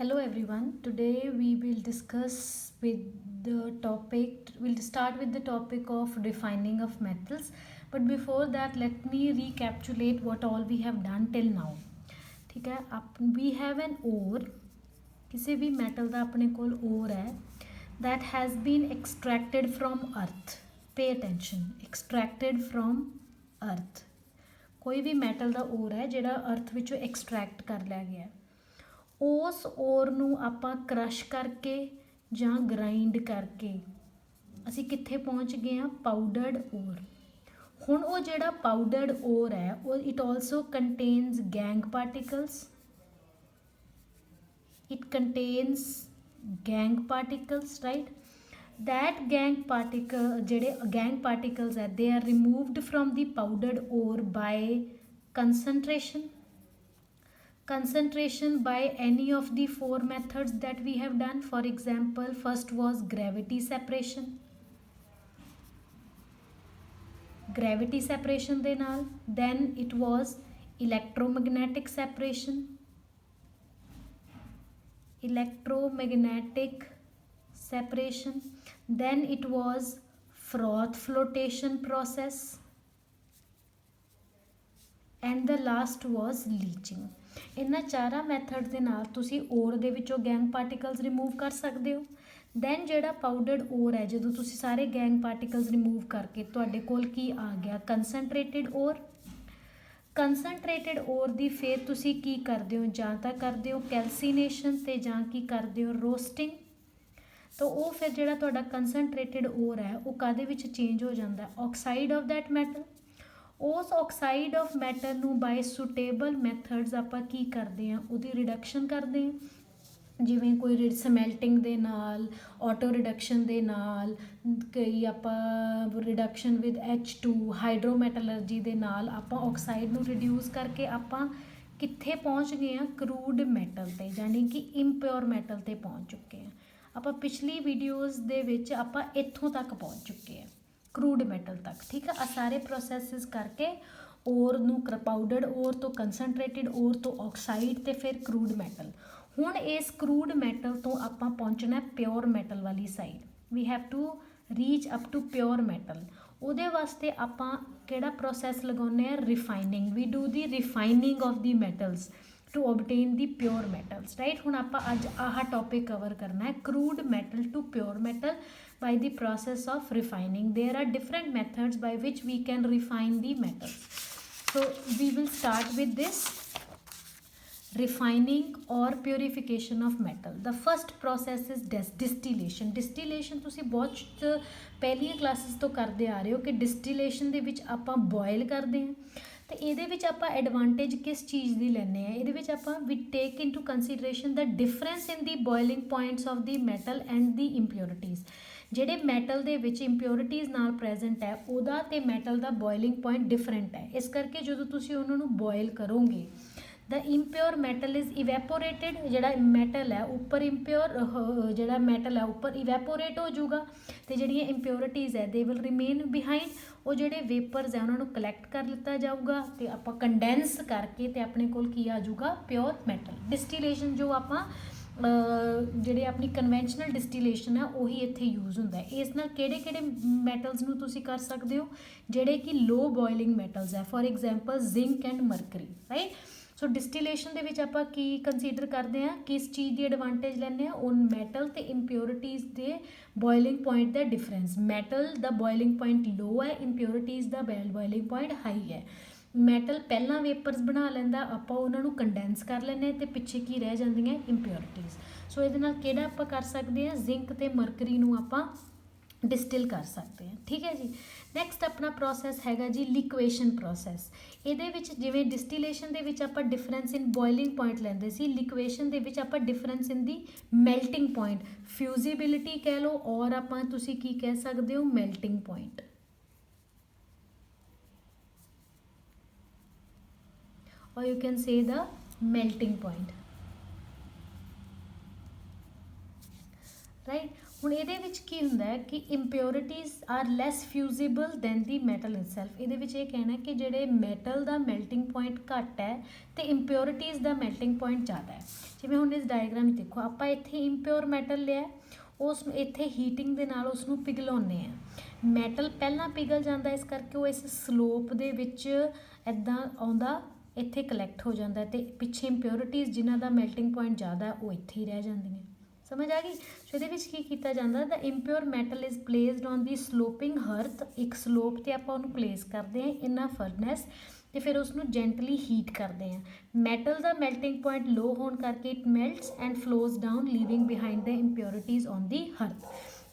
Hello everyone. Today we will discuss with the topic. We'll start with the topic of refining of metals. But before that, let me recapitulate what all we have done till now. ठीक है we have an ore. किसी भी metal ਦਾ ਆਪਣੇ ਕੋਲ ore है that has been extracted from earth. Pay attention. Extracted from earth. ਕੋਈ ਵੀ metal ਦਾ ore ਹੈ ਜਿਹੜਾ earth ਵਿੱਚੋਂ extract ਕਰ ਲਿਆ ਗਿਆ ਉਸ ਓਰ ਨੂੰ ਆਪਾਂ ਕ੍ਰਸ਼ ਕਰਕੇ ਜਾਂ ਗ੍ਰਾਈਂਡ ਕਰਕੇ ਅਸੀਂ ਕਿੱਥੇ ਪਹੁੰਚ ਗਏ ਹਾਂ ਪਾਊਡਰਡ ਓਰ। ਹੁਣ ਉਹ ਜਿਹੜਾ ਪਾਊਡਰਡ ਓਰ ਹੈ ਉਹ it also contains gang particles, it contains gang particles, right? That gang particle ਜਿਹੜੇ gang particles ਹੈ they are removed from the powdered ore by concentration by any of the four methods that we have done. For example, first was gravity separation ਦੇ ਨਾਲ, then it was electromagnetic separation, then it was froth flotation process, and the last was leaching. ਇਹਨਾਂ ਚਾਰਾਂ method ਦੇ ਨਾਲ ਤੁਸੀਂ ਓਰ ਦੇ ਵਿੱਚੋਂ gang particles remove ਕਰ ਸਕਦੇ ਹੋ। ਦੈਨ ਜਿਹੜਾ ਪਾਊਡਰਡ ਓਰ ਹੈ ਜਦੋਂ ਤੁਸੀਂ ਸਾਰੇ ਗੈਂਗ ਪਾਰਟੀਕਲਸ ਰਿਮੂਵ ਕਰਕੇ ਤੁਹਾਡੇ ਕੋਲ ਕੀ ਆ ਗਿਆ ਕੰਸਨਟ੍ਰੇਟਿਡ ਓਰ ਦੀ ਫਿਰ ਤੁਸੀਂ ਕੀ ਕਰਦੇ ਹੋ ਜਾਂ ਤਾਂ ਕਰਦੇ ਹੋ ਕੈਲਸੀਨੇਸ਼ਨ ਤੇ ਜਾਂ ਕੀ ਕਰਦੇ ਹੋ ਰੋਸਟਿੰਗ। ਤਾਂ ਉਹ ਫਿਰ ਜਿਹੜਾ ਤੁਹਾਡਾ ਕੰਸਨਟ੍ਰੇਟਿਡ ਓਰ ਹੈ ਉਹ ਕਾਹਦੇ ਵਿੱਚ ਚੇਂਜ ਹੋ ਜਾਂਦਾ ਆਕਸਾਈਡ ਆਫ ਦੈਟ ਮੈਟਲ। ਉਸ ਆਕਸਾਈਡ ਆਫ ਮੈਟਲ ਨੂੰ ਬਾਏ ਸੁਟੇਬਲ ਮੈਥਡਸ ਆਪਾਂ ਕੀ ਕਰਦੇ ਹਾਂ ਉਹਦੀ ਰਿਡਕਸ਼ਨ ਕਰਦੇ ਹਾਂ, ਜਿਵੇਂ ਕੋਈ ਸਮੈਲਟਿੰਗ ਦੇ ਨਾਲ, ਆਟੋ ਰਿਡਕਸ਼ਨ ਦੇ ਨਾਲ, ਕਈ ਆਪਾਂ ਰਿਡਕਸ਼ਨ ਵਿਦ H2 ਹਾਈਡਰੋਮੈਟਲਰਜੀ ਦੇ ਨਾਲ ਆਪਾਂ ਆਕਸਾਈਡ ਨੂੰ ਰਿਡਿਊਸ ਕਰਕੇ ਆਪਾਂ ਕਿੱਥੇ ਪਹੁੰਚ ਗਏ ਹਾਂ ਕਰੂਡ ਮੈਟਲ ਤੇ, ਯਾਨੀ ਕਿ ਇੰਪਿਓਰ ਮੈਟਲ ਤੇ ਪਹੁੰਚ ਚੁੱਕੇ ਹਾਂ। ਆਪਾਂ ਪਿਛਲੀ ਵੀਡੀਓਜ਼ ਦੇ ਵਿੱਚ ਆਪਾਂ ਇੱਥੋਂ ਤੱਕ ਪਹੁੰਚ ਚੁੱਕੇ ਹਾਂ ਕਰੂਡ ਮੈਟਲ ਤੱਕ। ਠੀਕ ਹੈ, ਆ ਸਾਰੇ ਪ੍ਰੋਸੈਸਿਸ ਕਰਕੇ ਓਰ ਨੂੰ ਪਾਊਡਰਡ ਓਰ ਤੋਂ ਕੰਸਨਟ੍ਰੇਟਿਡ ਓਰ ਤੋਂ ਆਕਸਾਈਡ ਤੇ ਫਿਰ ਕਰੂਡ ਮੈਟਲ। ਹੁਣ ਇਸ ਕਰੂਡ ਮੈਟਲ ਤੋਂ ਆਪਾਂ ਪਹੁੰਚਣਾ ਪਿਓਰ ਮੈਟਲ ਵਾਲੀ side. We have to reach up to pure metal. ਉਹਦੇ ਵਾਸਤੇ ਆਪਾਂ ਕਿਹੜਾ ਪ੍ਰੋਸੈਸ ਲਗਾਉਂਦੇ ਹਾਂ refining. We do the refining of the metals to obtain the pure metals, right? ਹੁਣ ਆਪਾਂ ਅੱਜ ਆਹ ਟੌਪਿਕ ਕਵਰ ਕਰਨਾ ਹੈ crude metal to pure metal by the process of refining. There are different methods by which we can refine the metals. So we will start with this refining or purification of metal. The first process is distillation. ਤੁਸੀਂ ਬਹੁਤ ਪਹਿਲੀਆਂ classes ਤੋਂ ਕਰਦੇ ਆ ਰਹੇ ਹੋ ਕਿ ਡਿਸਟੀਲੇਸ਼ਨ ਦੇ ਵਿੱਚ ਆਪਾਂ ਬੋਇਲ ਕਰਦੇ ਹਾਂ। ਤੇ ਇਹਦੇ ਵਿੱਚ ਆਪਾਂ ਐਡਵਾਂਟੇਜ ਕਿਸ ਚੀਜ਼ ਦੀ ਲੈਂਦੇ ਹਾਂ, ਇਹਦੇ ਵਿੱਚ ਆਪਾਂ ਵੀ take into consideration the difference in the boiling points of the metal and ਦੀ ਇੰਪਿਓਰਿਟੀਜ਼। ਜਿਹੜੇ ਮੈਟਲ ਦੇ ਵਿੱਚ ਇੰਪਿਓਰਿਟੀਜ਼ ਨਾਲ ਪ੍ਰੈਜ਼ੈਂਟ ਹੈ ਉਹਦਾ ਤੇ ਮੈਟਲ ਦਾ ਬੋਇਲਿੰਗ ਪੁਆਇੰਟ ਡਿਫਰੈਂਟ ਹੈ। ਇਸ ਕਰਕੇ ਜਦੋਂ ਤੁਸੀਂ ਉਹਨਾਂ ਨੂੰ ਬੋਇਲ ਕਰੋਗੇ ਦ ਇੰਪਿਓਰ ਮੈਟਲ ਇਜ਼ ਇਵੈਪੋਰੇਟਿਡ। ਜਿਹੜਾ ਮੈਟਲ ਹੈ ਉੱਪਰ ਜਿਹੜਾ ਮੈਟਲ ਹੈ ਉੱਪਰ ਇਵੈਪੋਰੇਟ ਹੋ ਜਾਊਗਾ ਅਤੇ ਜਿਹੜੀਆਂ ਇੰਪਿਓਰਿਟੀਜ਼ ਹੈ ਦੇ ਵਿਲ ਰਿਮੇਨ ਬਿਹਾਈਂਡ। ਉਹ ਜਿਹੜੇ ਵੇਪਰਸ ਹੈ ਉਹਨਾਂ ਨੂੰ ਕਲੈਕਟ ਕਰ ਲਿੱਤਾ ਜਾਊਗਾ ਅਤੇ ਆਪਾਂ ਕੰਡੈਂਸ ਕਰਕੇ ਅਤੇ ਆਪਣੇ ਕੋਲ ਕੀ ਆ ਜਾਊਗਾ ਪਿਓਰ ਮੈਟਲ। ਡਿਸਟੀਲੇਸ਼ਨ ਜੋ ਆਪਾਂ ਜਿਹੜੇ ਆਪਣੀ ਕਨਵੈਨਸ਼ਨਲ ਡਿਸਟੀਲੇਸ਼ਨ ਹੈ ਉਹੀ ਇੱਥੇ ਯੂਜ਼ ਹੁੰਦਾ ਹੈ। ਇਸ ਨਾਲ ਕਿਹੜੇ ਮੈਟਲਸ ਨੂੰ ਤੁਸੀਂ ਕਰ ਸਕਦੇ ਹੋ ਜਿਹੜੇ ਕਿ ਲੋ ਬੋਇਲਿੰਗ ਮੈਟਲਸ ਹੈ, for example zinc and mercury, right. So distillation ਦੇ ਵਿੱਚ ਆਪਾਂ ਕੀ ਕੰਸੀਡਰ ਕਰਦੇ ਹਾਂ, ਕਿਸ ਚੀਜ਼ ਦੀ ਐਡਵਾਂਟੇਜ ਲੈਂਦੇ ਹਾਂ, ਉਹ ਮੈਟਲ ਅਤੇ ਇੰਪਿਓਰਿਟੀਜ਼ ਦੇ ਬੋਇਲਿੰਗ ਪੁਆਇੰਟ ਦਾ ਡਿਫਰੈਂਸ। ਮੈਟਲ ਦਾ ਬੋਇਲਿੰਗ ਪੁਆਇੰਟ ਲੋ ਹੈ, ਇੰਪਿਓਰਿਟੀਜ਼ ਦਾ ਬੋਇਲਿੰਗ ਪੁਆਇੰਟ ਹਾਈ ਹੈ। ਮੈਟਲ ਪਹਿਲਾਂ ਵੇਪਰਸ ਬਣਾ ਲੈਂਦਾ, ਆਪਾਂ ਉਹਨਾਂ ਨੂੰ ਕੰਡੈਂਸ ਕਰ ਲੈਂਦੇ ਅਤੇ ਪਿੱਛੇ ਕੀ ਰਹਿ ਜਾਂਦੀਆਂ ਇੰਪਿਓਰਿਟੀਜ਼। ਸੋ ਇਹਦੇ ਨਾਲ ਕਿਹੜਾ ਆਪਾਂ ਕਰ ਸਕਦੇ ਹਾਂ, ਜ਼ਿੰਕ ਅਤੇ ਮਰਕਰੀ ਨੂੰ ਆਪਾਂ ਡਿਸਟਿਲ ਕਰ ਸਕਦੇ ਹਾਂ। ਠੀਕ ਹੈ ਜੀ। ਨੈਕਸਟ ਆਪਣਾ ਪ੍ਰੋਸੈਸ ਹੈਗਾ ਜੀ ਲਿਕੁਏਸ਼ਨ ਪ੍ਰੋਸੈਸ। ਇਹਦੇ ਵਿੱਚ ਜਿਵੇਂ ਡਿਸਟੀਲੇਸ਼ਨ ਦੇ ਵਿੱਚ ਆਪਾਂ ਡਿਫਰੈਂਸ ਇਨ ਬੋਇਲਿੰਗ ਪੁਆਇੰਟ ਲੈਂਦੇ ਸੀ, ਲਿਕੁਏਸ਼ਨ ਦੇ ਵਿੱਚ ਆਪਾਂ ਡਿਫਰੈਂਸ ਇਨ ਦੀ ਮੈਲਟਿੰਗ ਪੁਆਇੰਟ, ਫਿਊਜ਼ੀਬਿਲਿਟੀ ਕਹਿ ਲਓ ਔਰ ਆਪਾਂ ਤੁਸੀਂ ਕੀ ਕਹਿ ਸਕਦੇ ਹੋ melting point, or you can say the melting point, right? ਹੁਣ ਇਹਦੇ ਵਿੱਚ ਕੀ ਹੁੰਦਾ ਹੈ ਕਿ ਇੰਪਿਓਰਿਟੀਜ਼ ਆਰ ਲੈਸ ਫਿਊਜ਼ੀਬਲ ਦੈਨ ਦੀ ਮੈਟਲ ਇਟਸੈਲਫ। ਇਹਦੇ ਵਿੱਚ ਇਹ ਕਹਿਣਾ ਕਿ ਜਿਹੜੇ ਮੈਟਲ ਦਾ ਮੈਲਟਿੰਗ ਪੁਆਇੰਟ ਘੱਟ ਹੈ ਤੇ ਇੰਪਿਓਰਿਟੀਜ਼ ਦਾ ਮੈਲਟਿੰਗ ਪੁਆਇੰਟ ਜ਼ਿਆਦਾ ਹੈ। ਜਿਵੇਂ ਹੁਣ ਇਸ ਡਾਇਗਰਾਮ ਵਿੱਚ ਦੇਖੋ, ਆਪਾਂ ਇੱਥੇ ਇੰਪਿਓਰ ਮੈਟਲ ਲਿਆ, ਉਸ ਇੱਥੇ ਹੀਟਿੰਗ ਦੇ ਨਾਲ ਉਸ ਨੂੰ ਪਿਘਲਾਉਂਦੇ ਆ, ਮੈਟਲ ਪਹਿਲਾਂ ਪਿਘਲ ਜਾਂਦਾ, ਇਸ ਕਰਕੇ ਉਹ ਇਸ ਸਲੋਪ ਦੇ ਵਿੱਚ ਇੱਦਾਂ ਆਉਂਦਾ, ਇੱਥੇ ਕਲੈਕਟ ਹੋ ਜਾਂਦਾ ਅਤੇ ਪਿੱਛੇ ਇੰਪਿਓਰਿਟੀਜ਼ ਜਿਨ੍ਹਾਂ ਦਾ ਮੈਲਟਿੰਗ ਪੁਆਇੰਟ ਜ਼ਿਆਦਾ ਉਹ ਇੱਥੇ ਹੀ ਰਹਿ ਜਾਂਦੀਆਂ। ਸਮਝ ਆ ਗਈ? ਸੋ ਇਹਦੇ ਵਿੱਚ ਕੀ ਕੀਤਾ ਜਾਂਦਾ, the impure metal is placed on the sloping hearth, ਇੱਕ ਸਲੋਪ 'ਤੇ ਆਪਾਂ ਉਹਨੂੰ ਪਲੇਸ ਕਰਦੇ ਹਾਂ ਇਨ ਅ ਫਰਨੈਸ, ਅਤੇ ਫਿਰ ਉਸਨੂੰ ਜੈਂਟਲੀ ਹੀਟ ਕਰਦੇ ਹਾਂ। ਮੈਟਲ ਦਾ ਮੈਲਟਿੰਗ ਪੁਆਇੰਟ ਲੋ ਹੋਣ ਕਰਕੇ it melts and flows down leaving behind the impurities on the hearth.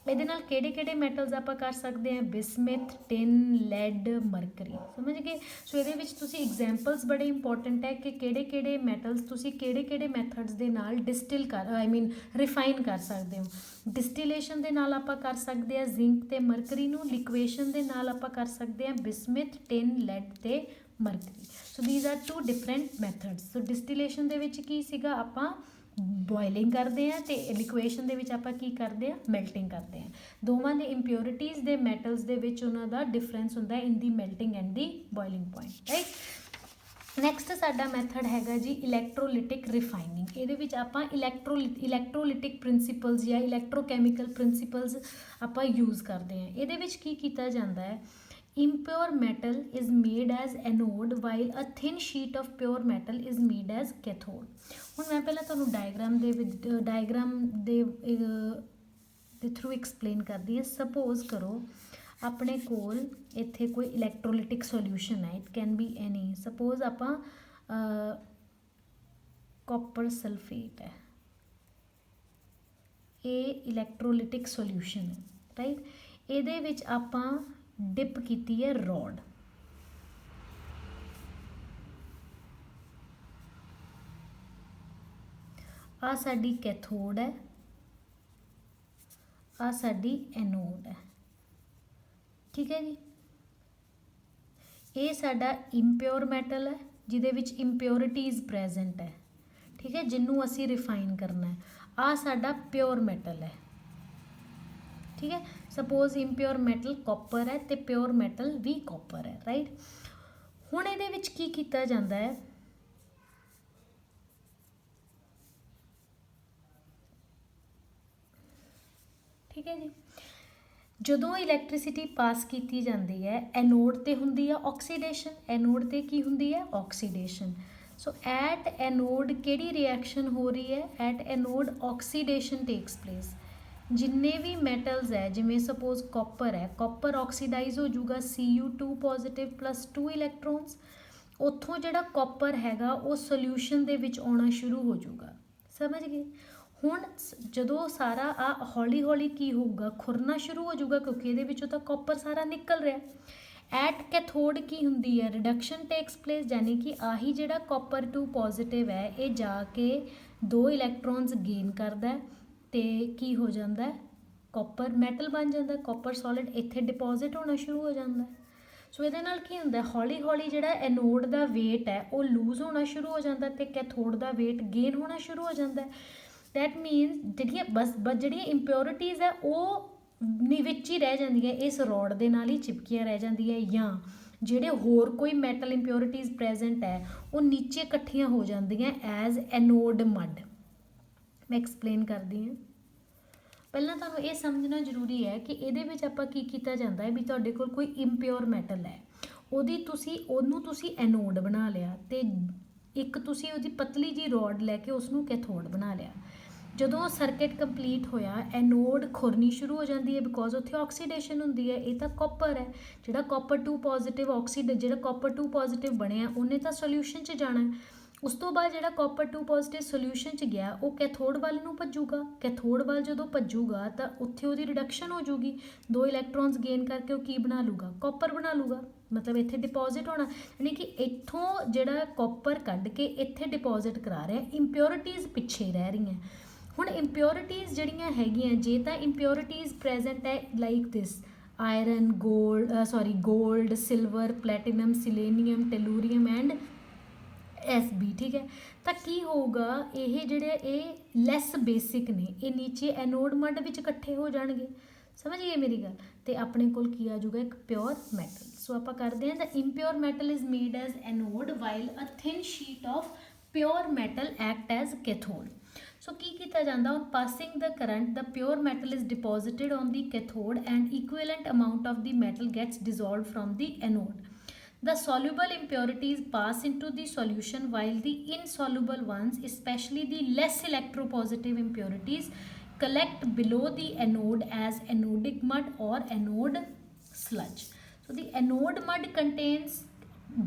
ਇਹਦੇ ਨਾਲ ਕਿਹੜੇ ਕਿਹੜੇ ਮੈਟਲਸ ਆਪਾਂ ਕਰ ਸਕਦੇ ਹਾਂ, ਬਿਸਮਿਥ, ਟਿਨ, ਲੈਡ, ਮਰਕਰੀ। ਸਮਝ ਗਏ? ਸੋ ਇਹਦੇ ਵਿੱਚ ਤੁਸੀਂ ਐਗਜ਼ਾਮਪਲਸ ਬੜੇ ਇੰਪੋਰਟੈਂਟ ਹੈ ਕਿ ਕਿਹੜੇ ਕਿਹੜੇ ਮੈਟਲਸ ਤੁਸੀਂ ਕਿਹੜੇ ਕਿਹੜੇ ਮੈਥਡਸ ਦੇ ਨਾਲ ਡਿਸਟਿਲ ਰਿਫਾਈਨ ਕਰ ਸਕਦੇ ਹੋ। ਡਿਸਟੀਲੇਸ਼ਨ ਦੇ ਨਾਲ ਆਪਾਂ ਕਰ ਸਕਦੇ ਹਾਂ ਜ਼ਿੰਕ ਤੇ ਮਰਕਰੀ ਨੂੰ, ਲਿਕੁਏਸ਼ਨ ਦੇ ਨਾਲ ਆਪਾਂ ਕਰ ਸਕਦੇ ਹਾਂ ਬਿਸਮਿਥ, ਟਿਨ, ਲੈਡ ਤੇ mercury. So these are two different methods. So distillation ਦੇ ਵਿੱਚ ਕੀ ਸੀਗਾ, ਆਪਾਂ ਬੋਇਲਿੰਗ ਕਰਦੇ ਹਾਂ, ਅਤੇ ਲਿਕੁਏਸ਼ਨ ਦੇ ਵਿੱਚ ਆਪਾਂ ਕੀ ਕਰਦੇ ਹਾਂ, ਮੈਲਟਿੰਗ ਕਰਦੇ ਹਾਂ। ਦੋਵਾਂ ਦੇ ਇੰਪਿਓਰਿਟੀਜ਼ ਦੇ ਮੈਟਲਸ ਦੇ ਵਿੱਚ ਉਹਨਾਂ ਦਾ ਡਿਫਰੈਂਸ ਹੁੰਦਾ ਇਨ ਦੀ melting and the boiling point, right. Next ਸਾਡਾ ਮੈਥਡ ਹੈਗਾ ਜੀ ਇਲੈਕਟ੍ਰੋਲਿਟਿਕ ਰਿਫਾਈਨਿੰਗ। ਇਹਦੇ ਵਿੱਚ ਆਪਾਂ ਇਲੈਕਟ੍ਰੋਲਿਟਿਕ ਪ੍ਰਿੰਸੀਪਲਸ ਜਾਂ ਇਲੈਕਟ੍ਰੋਕੈਮੀਕਲ ਪ੍ਰਿੰਸੀਪਲਸ ਆਪਾਂ ਯੂਜ਼ ਕਰਦੇ ਹਾਂ। ਇਹਦੇ ਵਿੱਚ ਕੀ ਕੀਤਾ ਜਾਂਦਾ ਹੈ, impure metal is made as anode while a thin sheet of pure metal is made as cathode। ਹੁਣ ਮੈਂ ਪਹਿਲਾਂ ਤੁਹਾਨੂੰ ਡਾਇਗਰਾਮ ਦੇ ਥਰੂ ਐਕਸਪਲੇਨ ਕਰਦੀ ਹਾਂ। ਸਪੋਜ਼ ਕਰੋ ਆਪਣੇ ਕੋਲ ਇੱਥੇ ਕੋਈ ਇਲੈਕਟ੍ਰੋਲਿਟਿਕ ਸੋਲਿਊਸ਼ਨ ਹੈ, it can be any, suppose ਆਪਾਂ ਕਾਪਰ ਸਲਫੇਟ ਹੈ, ਇਹ ਇਲੈਕਟ੍ਰੋਲਿਟਿਕ ਸੋਲਿਊਸ਼ਨ ਹੈ, ਰਾਈਟ। ਇਹਦੇ ਵਿੱਚ ਆਪਾਂ ਡਿਪ ਕੀਤੀ ਹੈ ਰੋਡ, ਆ ਸਾਡੀ ਕੈਥੋਡ ਹੈ, ਆ ਸਾਡੀ ਐਨੋਡ ਹੈ, ਠੀਕ ਹੈ ਜੀ। ਇਹ ਸਾਡਾ ਇੰਪਿਓਰ ਮੈਟਲ ਹੈ ਜਿਹਦੇ ਵਿੱਚ ਇੰਪਿਓਰਿਟੀਜ਼ ਪ੍ਰੈਜ਼ੈਂਟ ਹੈ, ਠੀਕ ਹੈ, ਜਿਹਨੂੰ ਅਸੀਂ ਰਿਫਾਈਨ ਕਰਨਾ ਹੈ। ਆ ਸਾਡਾ ਪਿਓਰ ਮੈਟਲ ਹੈ, ਠੀਕ ਹੈ। ਸਪੋਜ਼ ਇੰਪਿਓਰ ਮੈਟਲ ਕਾਪਰ ਹੈ ਅਤੇ ਪਿਓਰ ਮੈਟਲ ਵੀ ਕਾਪਰ ਹੈ, ਰਾਈਟ। ਹੁਣ ਇਹਦੇ ਵਿੱਚ ਕੀ ਕੀਤਾ ਜਾਂਦਾ ਹੈ, ਠੀਕ ਹੈ ਜੀ। ਜਦੋਂ ਇਲੈਕਟ੍ਰੀਸਿਟੀ ਪਾਸ ਕੀਤੀ ਜਾਂਦੀ ਹੈ, ਐਨੋਡ 'ਤੇ ਹੁੰਦੀ ਹੈ ਆਕਸੀਡੇਸ਼ਨ, ਐਨੋਡ 'ਤੇ ਕੀ ਹੁੰਦੀ ਹੈ, ਆਕਸੀਡੇਸ਼ਨ। ਸੋ ਐਟ ਐਨੋਡ ਕਿਹੜੀ ਰਿਐਕਸ਼ਨ ਹੋ ਰਹੀ ਹੈ, at anode oxidation takes place. ਜਿੰਨੇ ਵੀ ਮੈਟਲਸ ਹੈ, ਜਿਵੇਂ ਸਪੋਜ਼ ਕਾਪਰ ਹੈ, ਕਾਪਰ ਆਕਸੀਡਾਈਜ਼ ਹੋ ਜਾਊਗਾ Cu2 ਪੋਜ਼ੀਟਿਵ ਪਲੱਸ 2 ਇਲੈਕਟ੍ਰੋਨਸ। ਉੱਥੋਂ ਜਿਹੜਾ ਕਾਪਰ ਹੈਗਾ ਉਹ ਸੋਲਿਊਸ਼ਨ ਦੇ ਵਿੱਚ ਆਉਣਾ ਸ਼ੁਰੂ ਹੋ ਜਾਊਗਾ, ਸਮਝ ਗਏ। ਹੁਣ ਜਦੋਂ ਸਾਰਾ ਆ ਹੌਲੀ ਹੌਲੀ ਕੀ ਹੋਊਗਾ, ਖੁਰਨਾ ਸ਼ੁਰੂ ਹੋ ਜਾਊਗਾ, ਕਿਉਂਕਿ ਇਹਦੇ ਵਿੱਚੋਂ ਤਾਂ ਕਾਪਰ ਸਾਰਾ ਨਿਕਲ ਰਿਹਾ। ਐਟ ਕੈਥੋਡ ਕੀ ਹੁੰਦੀ ਹੈ, ਰਿਡਕਸ਼ਨ ਟੇਕਸ ਪਲੇਸ, ਯਾਨੀ ਕਿ ਆਹੀ ਜਿਹੜਾ ਕਾਪਰ 2 ਪੋਜ਼ੀਟਿਵ ਹੈ ਇਹ ਜਾ ਕੇ 2 ਇਲੈਕਟ੍ਰੋਨਸ ਗੇਨ ਕਰਦਾ ਅਤੇ ਕੀ ਹੋ ਜਾਂਦਾ, ਕਾਪਰ ਮੈਟਲ ਬਣ ਜਾਂਦਾ, ਕਾਪਰ ਸੋਲਿਡ ਇੱਥੇ ਡਿਪੋਜ਼ਿਟ ਹੋਣਾ ਸ਼ੁਰੂ ਹੋ ਜਾਂਦਾ। ਸੋ ਇਹਦੇ ਨਾਲ ਕੀ ਹੁੰਦਾ, ਹੌਲੀ ਹੌਲੀ ਜਿਹੜਾ ਐਨੋਡ ਦਾ ਵੇਟ ਹੈ ਉਹ ਲੂਜ਼ ਹੋਣਾ ਸ਼ੁਰੂ ਹੋ ਜਾਂਦਾ ਅਤੇ ਕੈਥੋਡ ਦਾ ਵੇਟ ਗੇਨ ਹੋਣਾ ਸ਼ੁਰੂ ਹੋ ਜਾਂਦਾ। ਦੈਟ ਮੀਨਸ ਜਿਹੜੀਆਂ ਜਿਹੜੀਆਂ ਇੰਪਿਓਰਿਟੀਜ਼ ਹੈ ਉਹ ਵਿੱਚ ਹੀ ਰਹਿ ਜਾਂਦੀਆਂ, ਇਸ ਰੋਡ ਦੇ ਨਾਲ ਹੀ ਚਿਪਕੀਆਂ ਰਹਿ ਜਾਂਦੀਆਂ, ਜਾਂ ਜਿਹੜੇ ਹੋਰ ਕੋਈ ਮੈਟਲ ਇੰਪਿਓਰਿਟੀਜ਼ ਪ੍ਰੈਜ਼ੈਂਟ ਹੈ ਉਹ ਨੀਚੇ ਇਕੱਠੀਆਂ ਹੋ ਜਾਂਦੀਆਂ ਐਜ਼ ਐਨੋਡ ਮੱਡ। ਮੈਂ ਐਕਸਪਲੇਨ ਕਰਦੀ ਹਾਂ। ਪਹਿਲਾਂ ਤੁਹਾਨੂੰ ਇਹ ਸਮਝਣਾ ਜ਼ਰੂਰੀ ਹੈ ਕਿ ਇਹਦੇ ਵਿੱਚ ਆਪਾਂ ਕੀ ਕੀਤਾ ਜਾਂਦਾ ਹੈ, ਵੀ ਤੁਹਾਡੇ ਕੋਲ ਕੋਈ ਇੰਪਿਓਰ ਮੈਟਲ ਹੈ, ਉਹਨੂੰ ਤੁਸੀਂ ਐਨੋਡ ਬਣਾ ਲਿਆ ਅਤੇ ਇੱਕ ਤੁਸੀਂ ਉਹਦੀ ਪਤਲੀ ਜਿਹੀ ਰੋਡ ਲੈ ਕੇ ਉਸਨੂੰ ਕੈਥੋਡ ਬਣਾ ਲਿਆ। ਜਦੋਂ ਸਰਕਿਟ ਕੰਪਲੀਟ ਹੋਇਆ, ਐਨੋਡ ਖੁਰਨੀ ਸ਼ੁਰੂ ਹੋ ਜਾਂਦੀ ਹੈ, ਬਿਕੋਜ਼ ਉੱਥੇ ਆਕਸੀਡੇਸ਼ਨ ਹੁੰਦੀ ਹੈ। ਇਹ ਤਾਂ ਕਾਪਰ ਹੈ, ਜਿਹੜਾ ਕਾਪਰ 2 ਪੋਜ਼ੀਟਿਵ ਜਿਹੜਾ ਕਾਪਰ 2 ਪੋਜ਼ੀਟਿਵ ਬਣਿਆ ਉਹਨੇ ਤਾਂ ਸੋਲਿਊਸ਼ਨ 'ਚ ਜਾਣਾ। ਉਸ ਤੋਂ ਬਾਅਦ ਜਿਹੜਾ ਕਾਪਰ 2 ਪੋਜ਼ੀਟਿਵ ਸੋਲਿਊਸ਼ਨ 'ਚ ਗਿਆ ਉਹ ਕੈਥੋਡ ਵੱਲ ਨੂੰ ਭੱਜੂਗਾ, ਕੈਥੋਡ ਵੱਲ ਜਦੋਂ ਭੱਜੂਗਾ ਤਾਂ ਉੱਥੇ ਉਹਦੀ ਰਿਡਕਸ਼ਨ ਹੋ ਜੂਗੀ, 2 ਇਲੈਕਟ੍ਰੋਨਸ ਗੇਨ ਕਰਕੇ ਉਹ ਕੀ ਬਣਾ ਲੂਗਾ, ਕਾਪਰ ਬਣਾ ਲੂਗਾ, ਮਤਲਬ ਇੱਥੇ ਡਿਪੋਜ਼ਿਟ ਹੋਣਾ। ਯਾਨੀ ਕਿ ਇੱਥੋਂ ਜਿਹੜਾ ਕਾਪਰ ਕੱਢ ਕੇ ਇੱਥੇ ਡਿਪੋਜ਼ਿਟ ਕਰਾ ਰਿਹਾ, ਇੰਪਿਓਰਿਟੀਜ਼ ਪਿੱਛੇ ਰਹਿ ਰਹੀਆਂ। ਹੁਣ ਇੰਪਿਓਰਿਟੀਜ਼ ਜਿਹੜੀਆਂ ਹੈਗੀਆਂ, ਜੇ ਤਾਂ ਇੰਪਿਓਰਿਟੀਜ਼ ਪ੍ਰੈਜ਼ੈਂਟ ਹੈ like this iron, gold, silver, platinum, selenium, tellurium and SB, ठीक है। ਤਾਂ ਕੀ ਹੋਊਗਾ, ਇਹ ਜਿਹੜੇ ਇਹ ਲੈਸ ਬੇਸਿਕ ਨੇ, ਇਹ ਨੀਚੇ ਐਨੋਡ ਮੱਡ ਵਿੱਚ ਇਕੱਠੇ ਹੋ ਜਾਣਗੇ। ਸਮਝ ਗਏ ਮੇਰੀ ਗੱਲ। ਤੇ ਆਪਣੇ ਕੋਲ ਕੀ ਆ ਜਾਊਗਾ, ਇੱਕ ਪਿਓਰ ਮੈਟਲ। ਸੋ ਆਪਾਂ ਕਰਦੇ ਹਾਂ, the impure metal is made as anode while a thin sheet of pure metal act as cathode. So ਕੀ ਕੀਤਾ ਜਾਂਦਾ, on passing the current the pure metal is deposited on the cathode and equivalent amount of the metal gets dissolved from the anode. The soluble impurities pass into the solution while the insoluble ones, especially the less electropositive impurities, collect below the anode as anodic mud or anode sludge. So the anode mud contains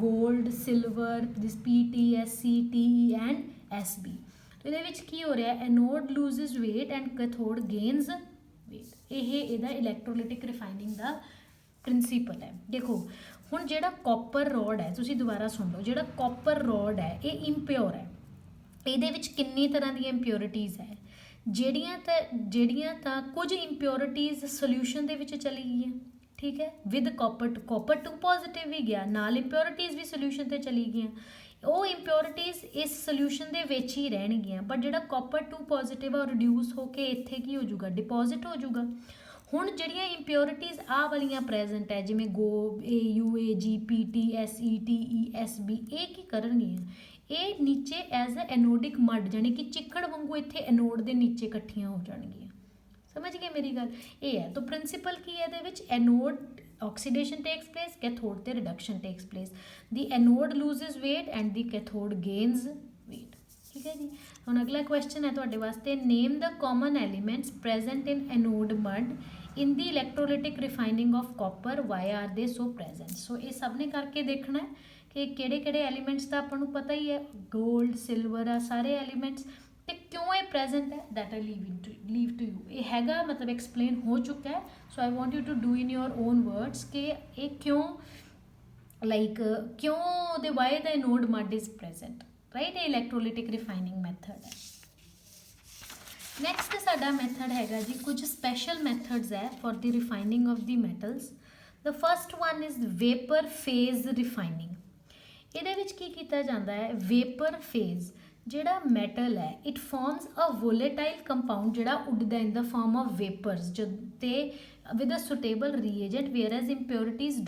gold, silver, this PT, SC, TE and SB. So ਇਹਦੇ ਵਿੱਚ ਕੀ ਹੋ ਰਿਹਾ, anode loses weight and cathode gains weight. ਇਹ ਇਹਦਾ ਇਲੈਕਟ੍ਰੋਲਿਟਿਕ refining ਦਾ principal ਹੈ। ਦੇਖੋ ਹੁਣ ਜਿਹੜਾ ਕਾਪਰ ਰੋਡ ਹੈ, ਤੁਸੀਂ ਦੁਬਾਰਾ ਸੁਣ ਲਓ, ਜਿਹੜਾ ਕਾਪਰ ਰੋਡ ਹੈ ਇਹ ਇੰਪਿਓਰ ਹੈ। ਇਹਦੇ ਵਿੱਚ ਕਿੰਨੀ ਤਰ੍ਹਾਂ ਦੀਆਂ ਇੰਪਿਓਰਿਟੀਜ਼ ਹੈ, ਜਿਹੜੀਆਂ ਤਾਂ ਕੁਝ ਇੰਪਿਓਰਿਟੀਜ਼ ਸੋਲਿਊਸ਼ਨ ਦੇ ਵਿੱਚ ਚਲੀ ਗਈਆਂ, ਠੀਕ ਹੈ, ਵਿਦ ਕਾਪਰ 2 ਪੋਜ਼ਿਟਿਵ ਵੀ ਗਿਆ, ਨਾਲ ਇੰਪਿਓਰਿਟੀਜ਼ ਵੀ ਸੋਲਿਊਸ਼ਨ 'ਤੇ ਚਲੀ ਗਈਆਂ। ਉਹ ਇੰਪਿਓਰਿਟੀਜ਼ ਇਸ ਸੋਲਿਊਸ਼ਨ ਦੇ ਵਿੱਚ ਹੀ ਰਹਿਣਗੀਆਂ, ਪਰ ਜਿਹੜਾ ਕਾਪਰ 2 ਪੋਜ਼ਿਟਿਵ ਆ ਉਹ ਰਿਡਿਊਸ ਹੋ ਕੇ ਇੱਥੇ ਕੀ ਹੋ ਜਾਊਗਾ, ਡਿਪੋਜ਼ਿਟ ਹੋ ਜਾਊਗਾ। ਹੁਣ ਜਿਹੜੀਆਂ ਇੰਪਿਓਰਿਟੀਜ਼ ਆਹ ਵਾਲੀਆਂ ਪ੍ਰੈਜ਼ੈਂਟ ਹੈ, ਜਿਵੇਂ ਗੋ, AU, PT, SE, TE, SB, ਇਹ ਕੀ ਕਰਨਗੀਆਂ, ਇਹ ਨੀਚੇ ਐਜ਼ ਅ ਐਨੋਡਿਕ ਮੱਡ, ਜਾਣੀ ਕਿ ਚਿੱਕੜ ਵਾਂਗੂ ਇੱਥੇ ਐਨੋਡ ਦੇ ਨੀਚੇ ਇਕੱਠੀਆਂ ਹੋ ਜਾਣਗੀਆਂ। ਸਮਝ ਗਏ ਮੇਰੀ ਗੱਲ। ਇਹ ਹੈ ਤਾਂ ਪ੍ਰਿੰਸੀਪਲ ਕੀ ਹੈ ਇਹਦੇ ਵਿੱਚ, anode oxidation takes place, cathode ਤੇ reduction takes place. The anode loses weight and the cathode gains weight. ਠੀਕ ਹੈ ਜੀ। ਹੁਣ ਅਗਲਾ ਕੁਐਸਚਨ ਹੈ ਤੁਹਾਡੇ ਵਾਸਤੇ, name the common elements present in anode mud in the electrolytic refining of copper, why are they so present? ਸੋ ਇਹ ਸਭ ਨੇ ਕਰਕੇ ਦੇਖਣਾ ਹੈ ਕਿ ਕਿਹੜੇ ਕਿਹੜੇ ਐਲੀਮੈਂਟਸ ਦਾ ਆਪਾਂ ਨੂੰ ਪਤਾ ਹੀ ਹੈ, ਗੋਲਡ, ਸਿਲਵਰ ਆ ਸਾਰੇ ਐਲੀਮੈਂਟਸ, ਤੇ ਕਿਉਂ ਇਹ ਪ੍ਰੈਜ਼ੈਂਟ ਹੈ, that I leave to you. ਇਹ ਹੈਗਾ ਮਤਲਬ ਐਕਸਪਲੇਨ ਹੋ ਚੁੱਕਾ ਹੈ। So I want you to do in your own words ਕਿ ਇਹ ਕਿਉਂ, ਲਾਈਕ ਕਿਉਂ ਦੇ why the anode mud is present, right. ਇਹ ਇਲੈਕਟ੍ਰੋਲਿਟਿਕ ਰਿਫਾਈਨਿੰਗ ਮੈਥਡ ਹੈ। ਨੈਕਸਟ ਸਾਡਾ ਮੈਥਡ ਹੈਗਾ ਜੀ, ਕੁਝ ਸਪੈਸ਼ਲ ਮੈਥਡਸ ਹੈ for the refining of the metals. The first one is vapour phase refining. ਇਹਦੇ ਵਿੱਚ ਕੀ ਕੀਤਾ ਜਾਂਦਾ ਹੈ, ਵੇਪਰ ਫੇਜ਼ ਜਿਹੜਾ ਮੈਟਲ ਹੈ, it forms a volatile compound ਜਿਹੜਾ ਉੱਡਦਾ in the form of vapours, ਤੇ with a suitable reagent whereas ਇੰਪਿਓਰਿਟੀਜ਼